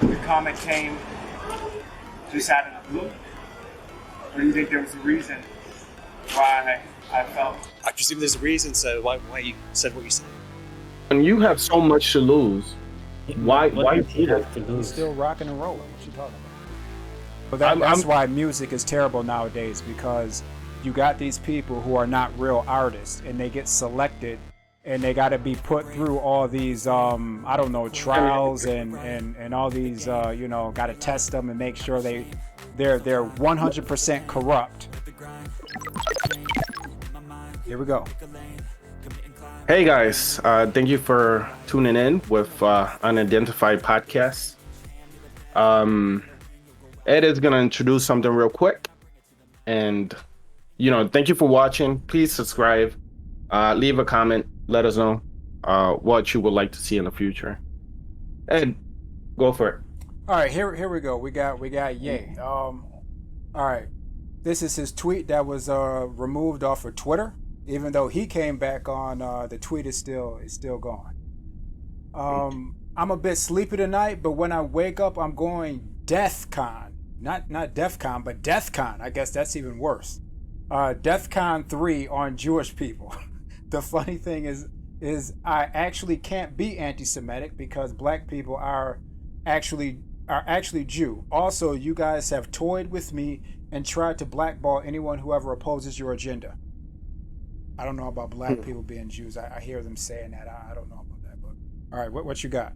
the comment came just out of the blue? Or do you think there was a reason why I felt? I presume there's a reason, so why you said what you said. When you have so much to lose, why do that? He's still rocking and rolling. What you talking about? But that's why music is terrible nowadays, because you got these people who are not real artists, and they get selected, and they got to be put through all these I don't know, trials and all these got to test them and make sure they're 100% corrupt. Here we go. Hey guys, thank you for tuning in with Unidentified Podcast. Ed is gonna introduce something real quick, and thank you for watching. Please subscribe, leave a comment, let us know what you would like to see in the future. Ed, go for it. All right, here we go. We got Ye. All right, this is his tweet that was removed off of Twitter. Even though he came back on, the tweet is still gone. I'm a bit sleepy tonight, but when I wake up, I'm going DeathCon. Not DEFCON, but DeathCon. I guess that's even worse. DeathCon 3 on Jewish people. The funny thing is I actually can't be anti-Semitic because black people are actually Jew. Also, you guys have toyed with me and tried to blackball anyone who ever opposes your agenda. I don't know about black people being Jews. I hear them saying that. I don't know about that. But all right, what you got?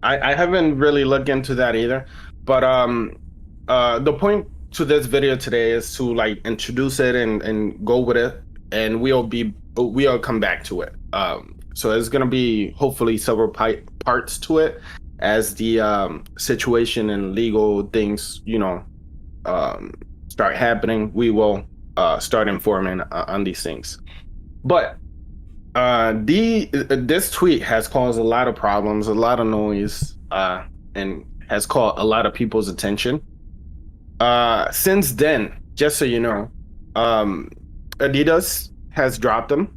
I haven't really looked into that either. But the point to this video today is to introduce it and go with it, and we'll come back to it. So there's gonna be hopefully several parts to it as the situation and legal things start happening. We will start informing on these things. But this tweet has caused a lot of problems, a lot of noise, and has caught a lot of people's attention. Since then, just so you know, Adidas has dropped them.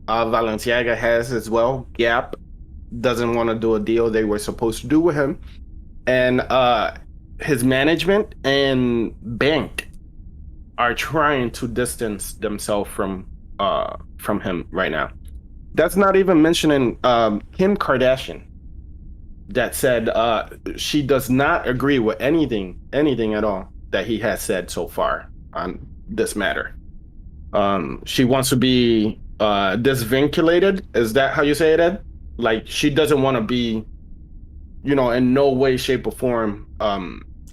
Balenciaga has as well. Gap doesn't want to do a deal they were supposed to do with him. And his management and bank are trying to distance themselves from him right now. That's not even mentioning Kim Kardashian, that said she does not agree with anything at all that he has said so far on this matter. She wants to be disvinculated. Is that how you say it, Ed? She doesn't want to be, in no way, shape, or form. I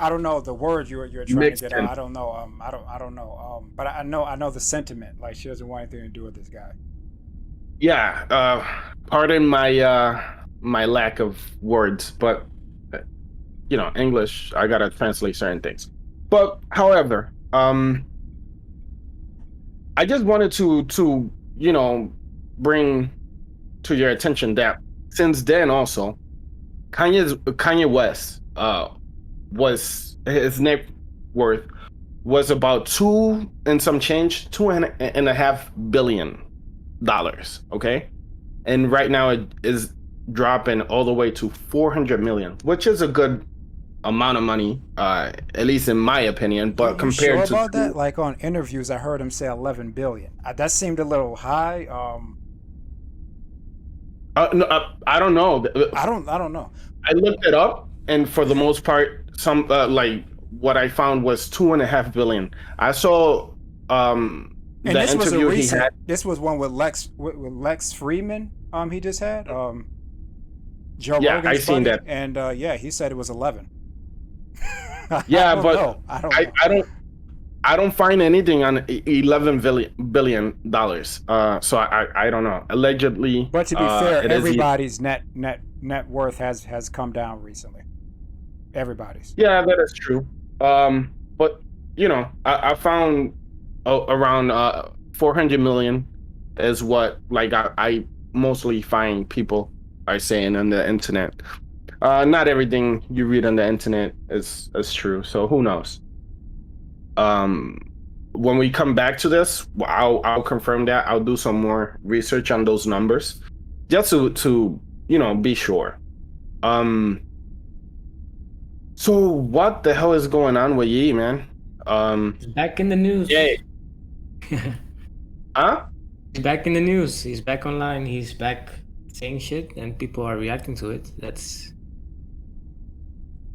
don't know the word you're trying to get out. I don't know. I don't know. But I know the sentiment. She doesn't want anything to do with this guy. Yeah. Pardon my lack of words, but English, I gotta translate certain things. But however, I just wanted to bring to your attention that since then also, Kanye West was his net worth was about $2.5 billion. Okay, and right now it is dropping all the way to 400 million, which is a good amount of money, at least in my opinion. But compared to about that, on interviews, I heard him say 11 billion. That seemed a little high. No, I don't know. I don't know. I looked it up, and for the most part, some what I found was 2.5 billion. I saw and the this interview was he had. This was one with Lex Freeman. He just had Joe Yeah, Rogan's I seen buddy, that. and he said it was 11. Yeah, I don't find anything on $11 billion. So I don't know. Allegedly, But to be fair, everybody's net worth has come down recently. Everybody's. Yeah, that is true. But I found around 400 million is what I mostly find people are saying on the internet. Not everything you read on the internet is true, so who knows? When we come back to this, I'll confirm that. I'll do some more research on those numbers, just to be sure. So what the hell is going on with Ye, man? He's back in the news. Yeah. Huh? He's back in the news. He's back online. He's back saying shit, and people are reacting to it.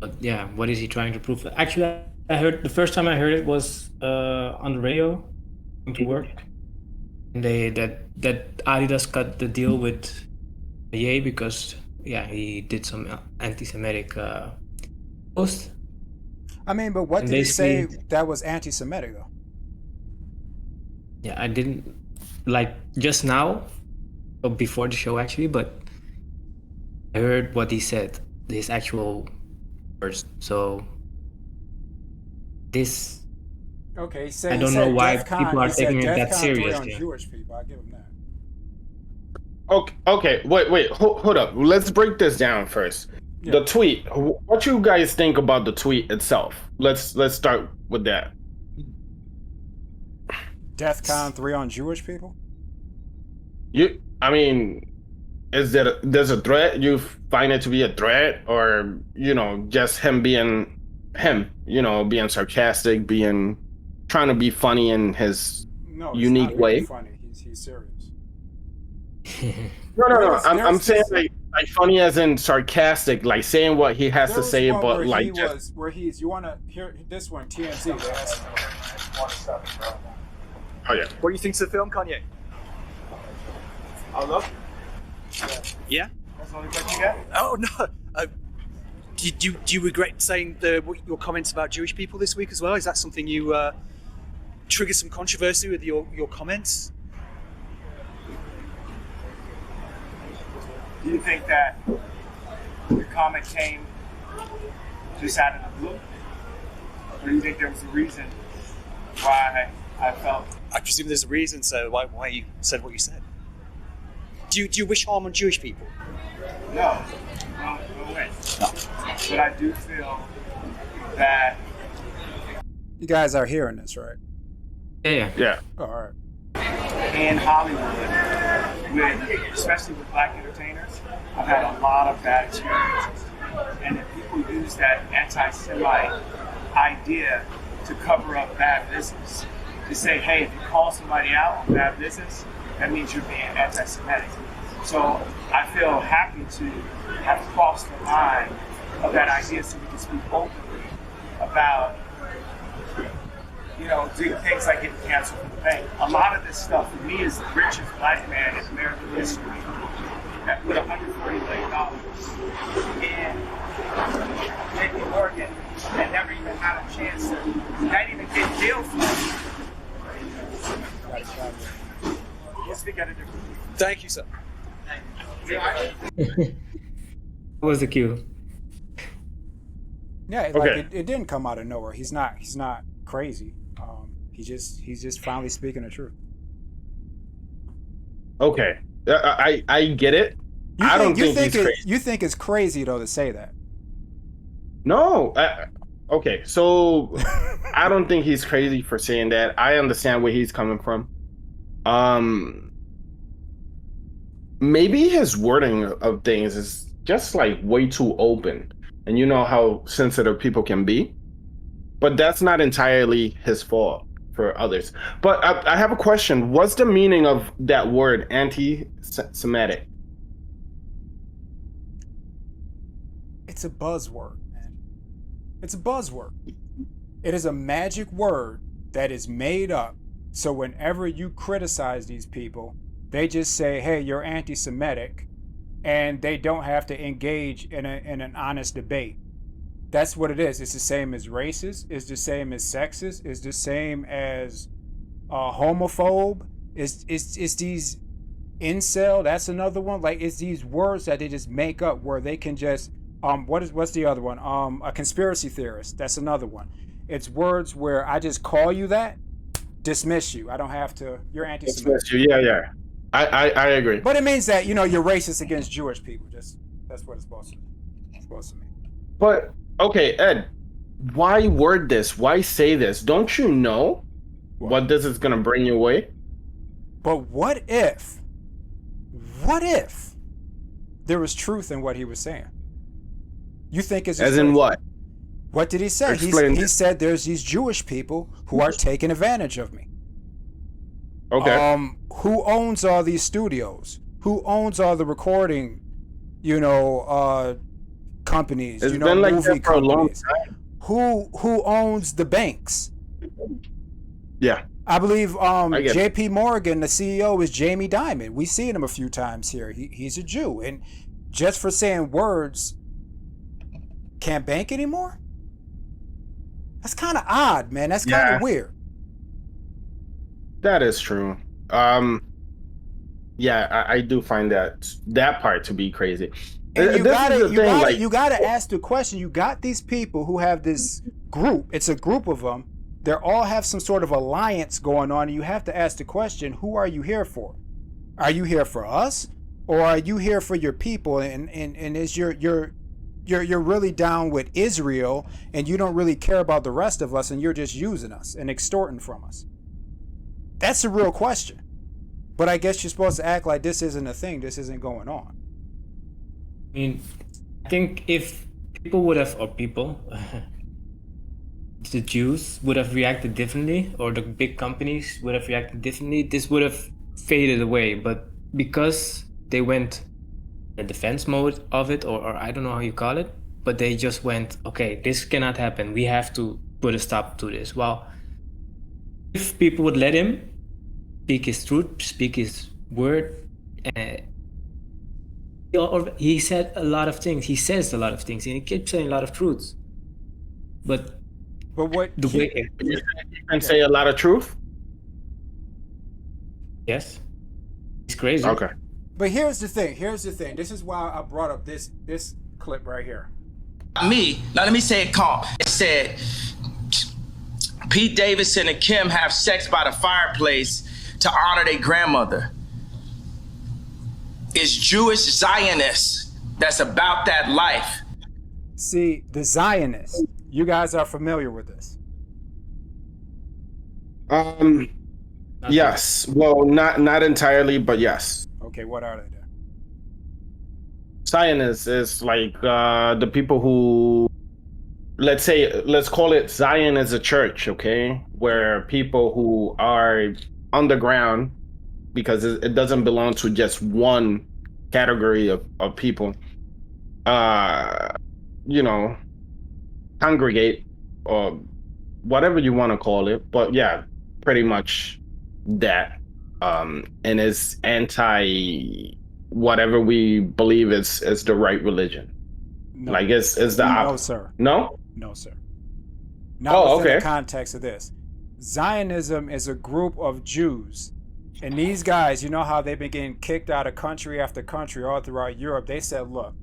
But yeah, what is he trying to prove? Actually, I heard the first time I heard it was on the radio, going to work, and that Adidas cut the deal with Ye because he did some anti-Semitic post. I mean, but what And did he say basically- that was anti-Semitic though? Yeah, I didn't like just now, or before the show actually, but I heard what he said, his actual words. So this, Okay, he said, I don't know why DEF CON, people are he said taking it that DEF CON 3 serious, on yeah. Jewish people. I give him that. Okay, wait, hold up. Let's break this down first. Yeah. The tweet. What you guys think about the tweet itself? Let's start with that. DEF CON 3 on Jewish people? I mean, there's a threat? You find it to be a threat, or just him being him? Being sarcastic, trying to be funny in his No, it's unique not way. really funny. He's serious. No. I'm There's saying this- like funny as in sarcastic, like saying what he has There to was say, one but where like he just was, where he's. You want to hear this one? TMZ. They asked him. oh yeah. What do you think of the film, Kanye? I love. Yeah. That's the only question you got. Oh no. Do you regret saying your comments about Jewish people this week as well? Is that something you triggered some controversy with your comments? Do you think that your comment came just out of the blue, or do you think there was a reason why I felt? I presume there's a reason, so why you said what you said. Do you wish harm on Jewish people? No way. No. But I do feel that You guys are hearing this, right? Yeah. Yeah. Oh, all right. in Hollywood, especially with black entertainers, I've had a lot of bad experiences. And if people use that anti-Semite idea to cover up bad business, to say, hey, if you call somebody out on bad business, that means you're being anti-Semitic. So I feel happy to have crossed the line of that idea so we can speak openly about doing things like getting canceled from the bank. A lot of this stuff for me is the richest black man in American history that put $140 million in JP Morgan and never even had a chance to not even get deal flow. Let's speak at a different. Thank you, sir. What was the cue? Yeah, like Okay. it didn't come out of nowhere. He's not crazy. He's just finally speaking the truth. Okay. I get it. I don't think he's crazy. You think it's crazy though to say that? No. Okay, so I don't think he's crazy for saying that. I understand where he's coming from. Maybe his wording of things is just like way too open, and you know how sensitive people can be. But that's not entirely his fault for others. But I have a question. What's the meaning of that word, anti-Semitic? It's a buzzword, man. It's a buzzword. It is a magic word that is made up. So whenever you criticize these people, they just say, hey, you're anti-Semitic, and they don't have to engage in an honest debate. That's what it is. It's the same as racist. It's the same as sexist. It's the same as homophobe. It's these incel. That's another one. Like, it's these words that they just make up where they can just what's the other one? A conspiracy theorist. That's another one. It's words where I just call you that, dismiss you. I don't have to. You're anti-Semitic. Yeah. I agree. But it means that you're racist against Jewish people. That's what it's supposed to mean. But okay, Ed, why word this? Why say this? Don't you know what this is gonna bring your way? But what if there was truth in what he was saying? You think it's just As in crazy? what? What did he say? He said there's these Jewish people who are taking advantage of me. Okay. Who owns all these studios? Who owns all the recording, companies? It's been like movie that for a long companies. time. Who owns the banks? Yeah. I believe get J.P. Morgan, the CEO, is Jamie Dimon. We've seen him a few times here. He's a Jew, and just for saying words, can't bank anymore. That's kind of odd, man. That's kind of weird. That is true. I do find that part to be crazy. And you gotta ask the question. You got these people who have this group. It's a group of them. They all have some sort of alliance going on, and you have to ask the question: who are you here for? Are you here for us, or are you here for your people? And is you're really down with Israel, and you don't really care about the rest of us, and you're just using us and extorting from us? That's a real question. But I guess you're supposed to act like this isn't a thing. This isn't going on. I mean, I think if people, the Jews would have reacted differently, or the big companies would have reacted differently, this would have faded away. But because they went the defense mode of it, or I don't know how you call it, but they just went, okay, this cannot happen. We have to put a stop to this. Well, if people would let him speak his truth, speak his word, he said a lot of things. He says a lot of things, and he keeps saying a lot of truths. But what the way you can say a lot of truth? Yes, he's crazy. Okay. But here's the thing. This is why I brought up this clip right here. Now let me say it calm. It said Pete Davidson and Kim have sex by the fireplace to honor their grandmother. It's Jewish Zionists that's about that life. See, the Zionists. You guys are familiar with this. Yes. Well, not entirely, but yes. Okay, what are they then? Zionists is like the people who, let's call it Zion as a church, okay? Where people who are underground, because it doesn't belong to just one category of people, congregate, or whatever you want to call it. But yeah, pretty much that. And it's anti whatever we believe is the right religion. No. Like it's the opposite. No, sir. No? No, sir. Not within the context of this. Zionism is a group of Jews. And these guys, you know how they've been getting kicked out of country after country all throughout Europe. They said, look,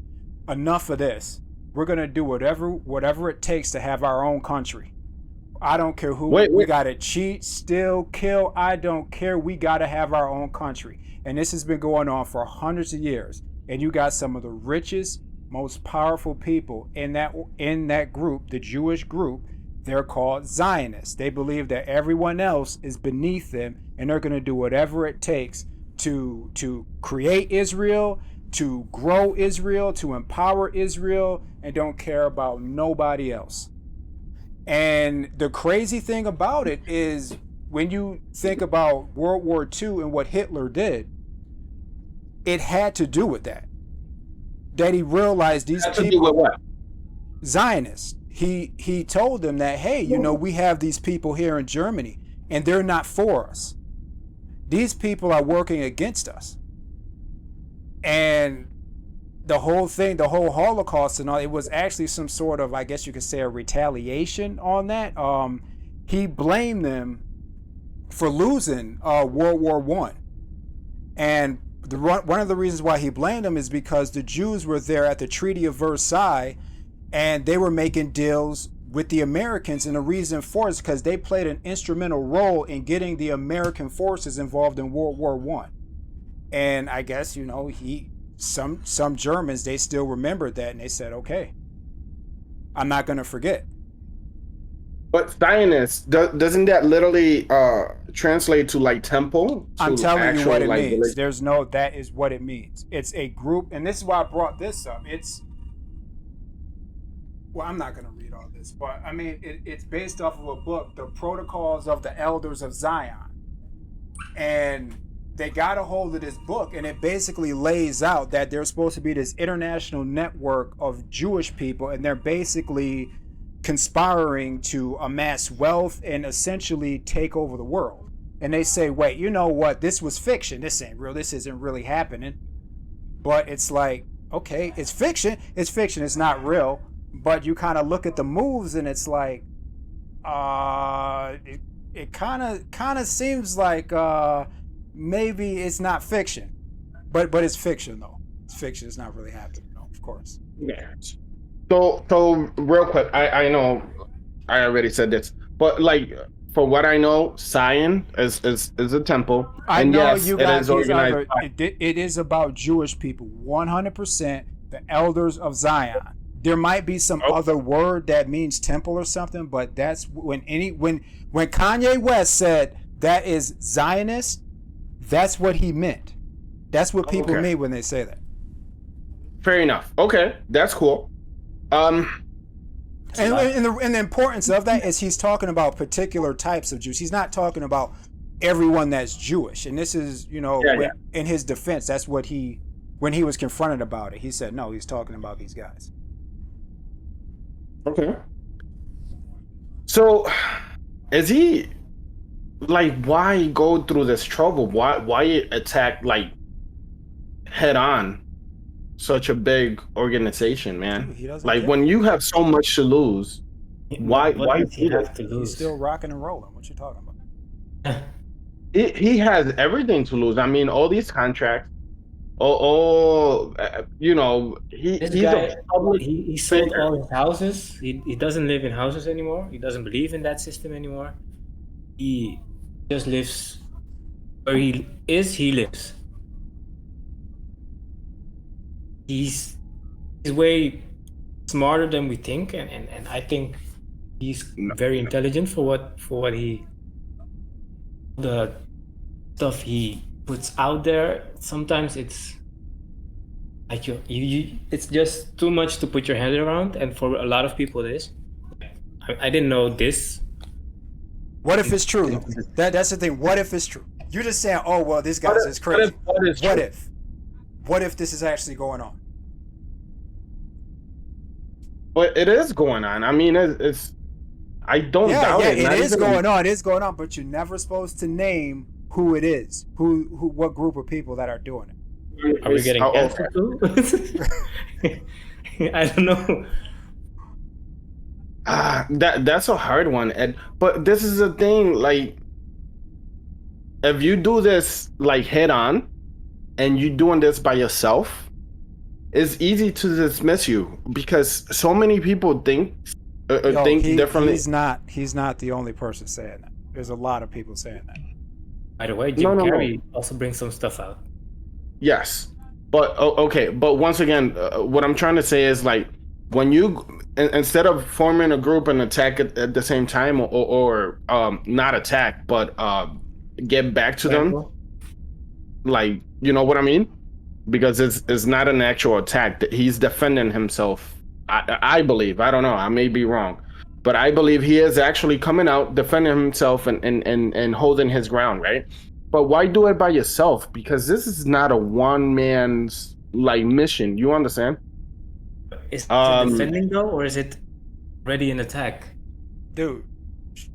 enough of this. We're going to do whatever it takes to have our own country. I don't care who. We got to cheat, steal, kill. I don't care. We got to have our own country. And this has been going on for hundreds of years. And you got some of the richest, most powerful people in that group, the Jewish group. They're called Zionists. They believe that everyone else is beneath them, and they're going to do whatever it takes to create Israel, to grow Israel, to empower Israel, and don't care about nobody else. And the crazy thing about it is, when you think about World War II and what Hitler did, it had to do with that. That he realized these people, to do with what? Zionists. He told them that, hey, we have these people here in Germany, and they're not for us. These people are working against us. And the whole thing, the whole Holocaust and all, it was actually some sort of, I guess you could say, a retaliation on that. He blamed them for losing World War I. And one of the reasons why he blamed them is because the Jews were there at the Treaty of Versailles, and they were making deals with the Americans. And the reason for it is because they played an instrumental role in getting the American forces involved in World War I. And I guess, some Germans, they still remembered that, and they said, okay, I'm not going to forget. But Zionist, doesn't that literally translate to like temple? I'm telling you what it means. That is what it means. It's a group, and this is why I brought this up. well, I'm not going to read all this, but I mean, it's based off of a book, The Protocols of the Elders of Zion. And they got a hold of this book, and it basically lays out that there's supposed to be this international network of Jewish people, and they're basically conspiring to amass wealth and essentially take over the world. And they say, wait, you know what? This was fiction. This ain't real. This isn't really happening. But it's like, okay, it's fiction. It's fiction. It's not real. But you kind of look at the moves, and it's like, it kind of seems like maybe it's not fiction, but it's fiction though. It's fiction. It's not really happening, though, of course. Yeah. So real quick, I know I already said this, but like for what I know, Zion is a temple. I and know yes, you it guys. is organized. It is about Jewish people, 100%. The elders of Zion. There might be some other word that means temple or something, but that's when Kanye West said that is Zionist, that's what he meant. That's what people mean when they say that. Fair enough. Okay, that's cool. And the importance of that is he's talking about particular types of Jews. He's not talking about everyone that's Jewish. And this is, in his defense, that's what when he was confronted about it, he said, no, he's talking about these guys. Okay. So, is he like, why go through this trouble? Why attack like head on such a big organization, man? Like when you have so much to lose, why does he have to lose? He's still rocking and rolling. What you talking about? He has everything to lose. I mean, all these contracts. He sold all his houses. He doesn't live in houses anymore. He doesn't believe in that system anymore. He just lives where he lives. He's way smarter than we think, and I think he's very intelligent for what the stuff he puts out there. Sometimes it's like you it's just too much to put your head around, and for a lot of people it is. I didn't know this. What if it's true? That's the thing. What if it's true? You're just saying, oh well, this guy's is crazy. What if this is actually going on? But it is going on. I mean, it's I don't doubt it. It is going on. It is going on. But you're never supposed to name who it is, what group of people that are doing it. Are we getting canceled too? I don't know. That's a hard one, Ed. But this is the thing, like, if you do this like head on, and you're doing this by yourself, it's easy to dismiss you because so many people think differently. He's not the only person saying that. There's a lot of people saying that. By the way, Jim Carrey also brings some stuff out. Yes, but okay. But once again, what I'm trying to say is like when you instead of forming a group and attack at the same time, or not attack, but get back to them. Like, you know what I mean? Because it's not an actual attack. He's defending himself. I believe. I don't know. I may be wrong. But I believe he is actually coming out, defending himself and holding his ground, right? But why do it by yourself? Because this is not a one man's like mission. You understand? Is it defending though, or is it already an attack? Dude,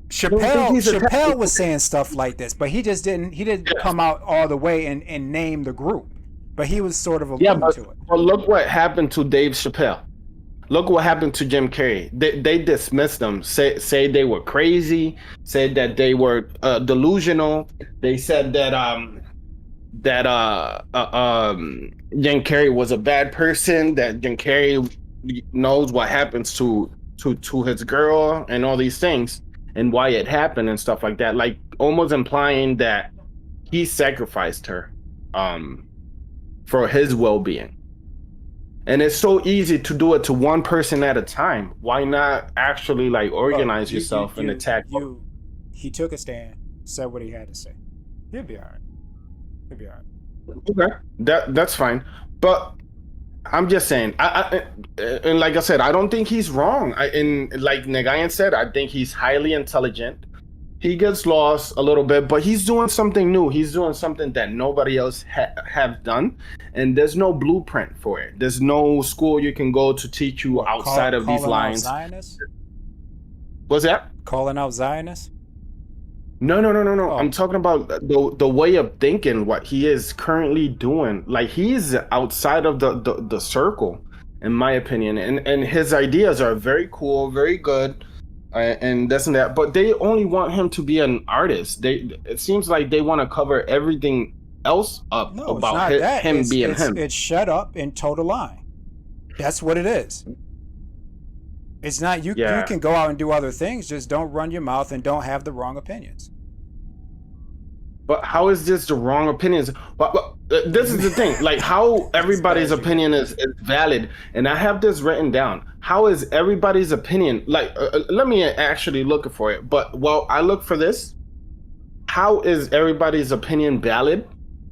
Chappelle was saying stuff like this, but he didn't come out all the way and name the group. But he was sort of alluding to it. But look what happened to Dave Chappelle. Look what happened to Jim Carrey. They dismissed them, say they were crazy, said that they were delusional. They said that Jim Carrey was a bad person, that Jim Carrey knows what happens to his girl and all these things and why it happened and stuff like that, like almost implying that he sacrificed her for his well-being. And it's so easy to do it to one person at a time. Why not actually like organize yourself and attack? He took a stand, said what he had to say. He'll be all right. Okay, that's fine. But I'm just saying. And like I said, I don't think he's wrong. And like Nagayan said, I think he's highly intelligent. He gets lost a little bit, but he's doing something new. He's doing something that nobody else have done, and there's no blueprint for it. There's no school you can go to teach you outside of these lines. Zionists? What's that? Calling out Zionists? No. Oh. I'm talking about the way of thinking, what he is currently doing. Like, he's outside of the circle, in my opinion. And his ideas are very cool, very good, and this and that. But they only want him to be an artist. It seems like they want to cover everything else up No, about it's not that. him being him. It's shut up and toe the line. That's what it is. It's not you. Yeah. You can go out and do other things. Just don't run your mouth and don't have the wrong opinions. But how is this the wrong opinions? But this is the thing. Like, how everybody's opinion is valid, and I have this written down. How is everybody's opinion? Like, let me actually look for it. But while I look for this, how is everybody's opinion valid,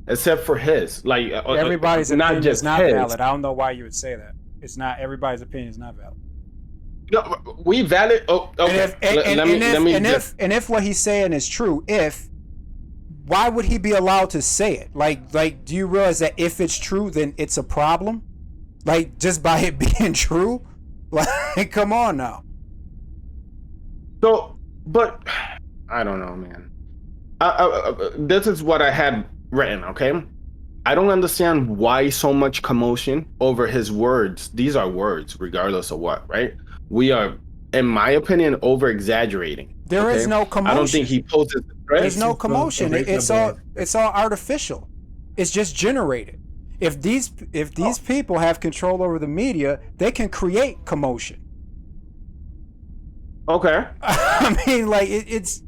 except for his? Like, Everybody's not opinion just is not his. valid. I don't know why you would say that. It's not. Everybody's opinion is not valid. No, we valid. Oh, okay. And if what he's saying is true, why would he be allowed to say it? Like, do you realize that if it's true, then it's a problem? Like, just by it being true? Like, come on now. So, but I don't know, man. This is what I had written. Okay, I don't understand why so much commotion over his words. These are words, regardless of what, right? We are, in my opinion, over exaggerating. There is no commotion. I don't think he poses a threat. There's no commotion. It's all artificial. It's just generated. If these people have control over the media, they can create commotion. Okay. I mean, like it's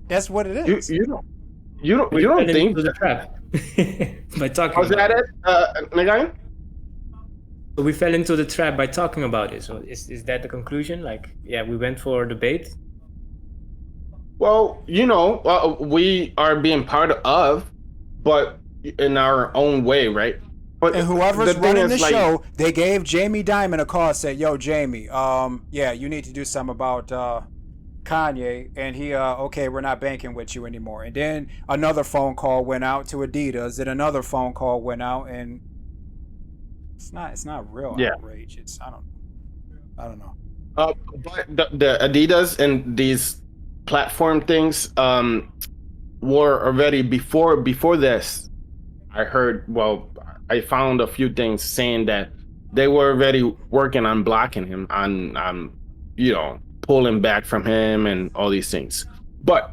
that's what it is. You don't think the trap by talking. Was that it, Nagayan? We fell into the trap by talking about it. So is that the conclusion? Like, yeah, we went for debate. Well, we are being part of, but in our own way, right? But and whoever's the thing running the is, like, show, they gave Jamie Dimon a call, said, "Yo, Jamie, yeah, you need to do something about Kanye." And he, okay, we're not banking with you anymore. And then another phone call went out to Adidas, and another phone call went out, and it's not real outrage. It's I don't know. But the Adidas and these platform things were already before this. I heard. Well, I found a few things saying that they were already working on blocking him, on pulling back from him and all these things. But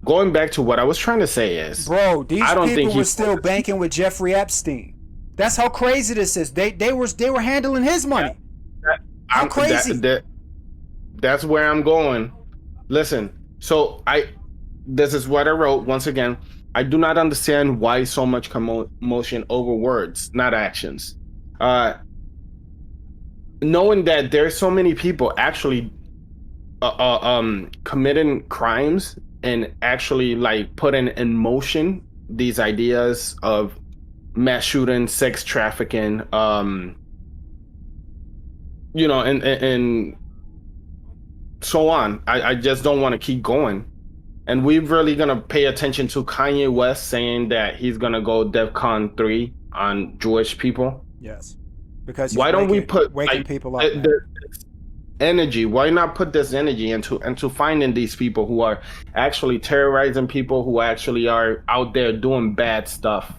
going back to what I was trying to say is, bro, these people were still banking with Jeffrey Epstein. That's how crazy this is. They were handling his money. How crazy? That's where I'm going. Listen, so this is what I wrote. Once again, I do not understand why so much commotion over words, not actions. Knowing that there's so many people actually committing crimes and actually like putting in motion these ideas of mass shooting, sex trafficking, and so on. I just don't want to keep going. And we're really gonna pay attention to Kanye West saying that he's gonna go DEFCON 3 on Jewish people. Yes, because why don't we put waking people up? Energy. Why not put this energy into finding these people who are actually terrorizing people, who actually are out there doing bad stuff?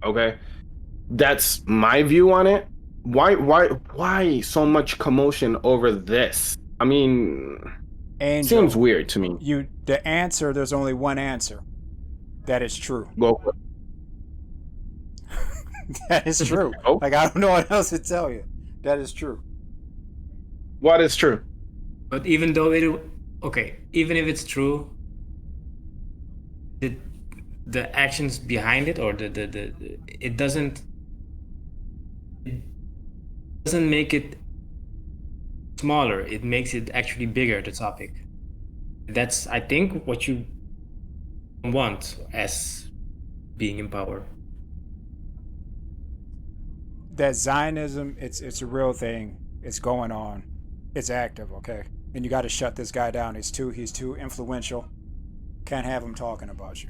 Okay, that's my view on it. Why so much commotion over this? I mean, Angel, seems weird to me. The answer, there's only one answer. That is true. Go for it. That is true. Oh. Like, I don't know what else to tell you. That is true. What is true? But even if it's true, the actions behind it, or it doesn't make it smaller. It makes it actually bigger, the topic. That's, I think, what you want as being in power. that Zionism, it's a real thing. It's going on. It's active, okay? And you got to shut this guy down. He's too influential. Can't have him talking about you.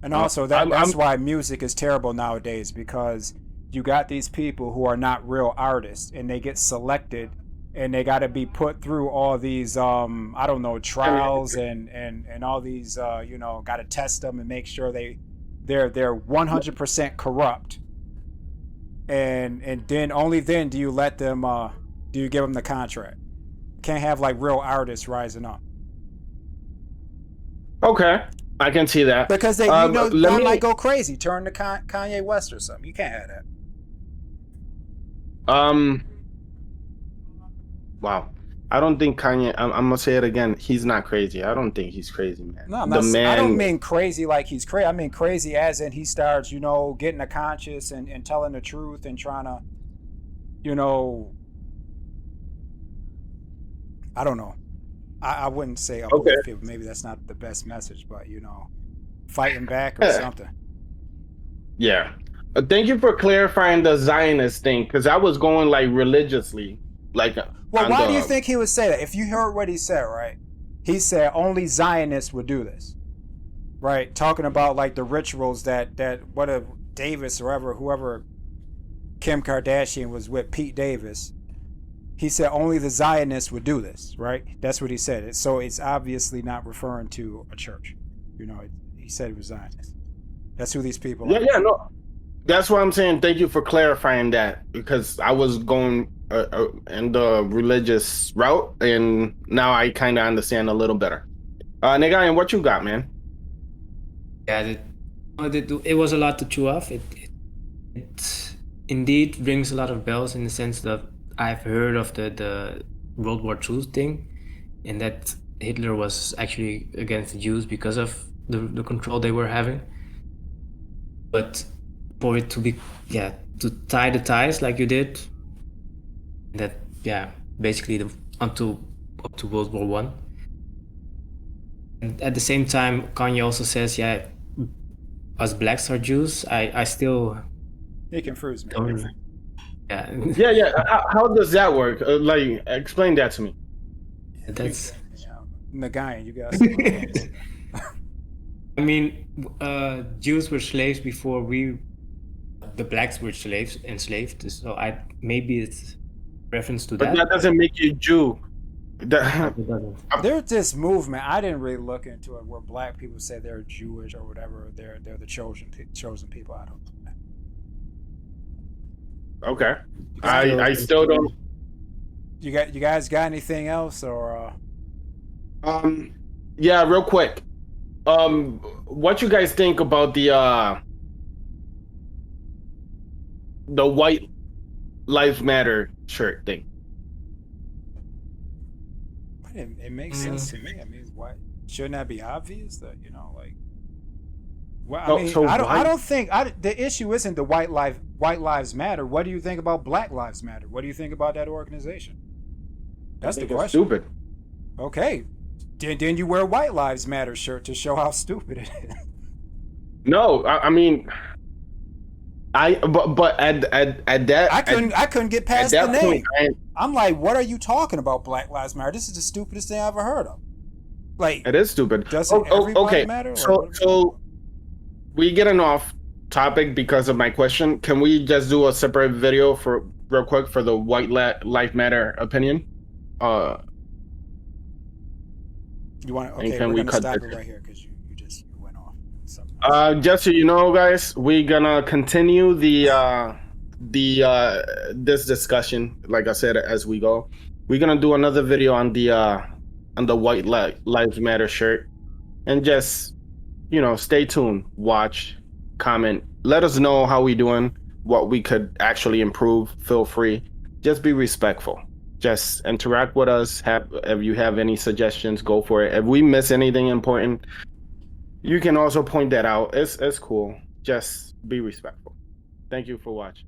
And also that's why music is terrible nowadays, because you got these people who are not real artists and they get selected and they got to be put through all these I don't know, trials and all these you know, got to test them and make sure they're 100% corrupt. And then only then do you let them do you give them the contract. Can't have like real artists rising up. Okay, I can see that. Because they, you know, they might go crazy, turn to Kanye West or something. You can't have that. Wow. I don't think Kanye. I'm gonna say it again. He's not crazy. I don't think he's crazy, man. No, I don't mean crazy like he's crazy. I mean crazy as in he starts, you know, getting a conscience and telling the truth and trying to, you know, I don't know. I wouldn't say uplift people. Maybe that's not the best message, but you know, fighting back or something. Yeah. Thank you for clarifying the Zionist thing, because I was going like religiously, like. Well, why do you think he would say that? If you heard what he said, right? He said only Zionists would do this, right? Talking about like the rituals that what if Davis or whoever Kim Kardashian was with, Pete Davis. He said only the Zionists would do this, right? That's what he said. So it's obviously not referring to a church. You know, he said it was Zionists. That's who these people are. Yeah, no. That's why I'm saying thank you for clarifying that, because I was going in the religious route, and now I kind of understand a little better. Negayan, what you got, man? Yeah, it was a lot to chew off. It indeed rings a lot of bells in the sense that I've heard of the World War II thing, and that Hitler was actually against the Jews because of the control they were having. But for it to be, to tie the ties like you did, that, basically up to World War I. And at the same time, Kanye also says, us blacks are Jews. I still... He confused me. How does that work? Like, explain that to me. That's... Nagayan, you guys. I mean, Jews were slaves before the blacks were enslaved. So maybe it's reference to that. But that doesn't make you Jew. There's this movement. I didn't really look into it where black people say they're Jewish or whatever. They're the chosen people. I don't know. Okay. I still don't. You guys got anything else or? Yeah, real quick. What you guys think about the White Lives Matter shirt thing? It makes sense to me. I mean, why shouldn't that be obvious that, you know, like? Well, I mean, I don't think the issue isn't the White Lives Matter. What do you think about Black Lives Matter? What do you think about that organization? That's the question. Stupid. Okay, then you wear a White Lives Matter shirt to show how stupid it is. No, I mean, but at that I couldn't get past the name. Point, I'm like, what are you talking about? Black Lives Matter. This is the stupidest thing I've ever heard of. Like, it is stupid. Doesn't everybody matter? So we getting off topic because of my question. Can we just do a separate video for real quick for the White Lives Matter opinion? You want to? Okay, we're gonna stop it right here because you went off. Just so you know, guys, we're gonna continue the this discussion. Like I said, as we go, we're gonna do another video on the White Lives Matter shirt, and just, you know, stay tuned, watch, comment, let us know how we doing, what we could actually improve. Feel free, just be respectful. Just interact with us. If you have any suggestions, go for it. If we miss anything important, you can also point that out. It's cool. Just be respectful. Thank you for watching.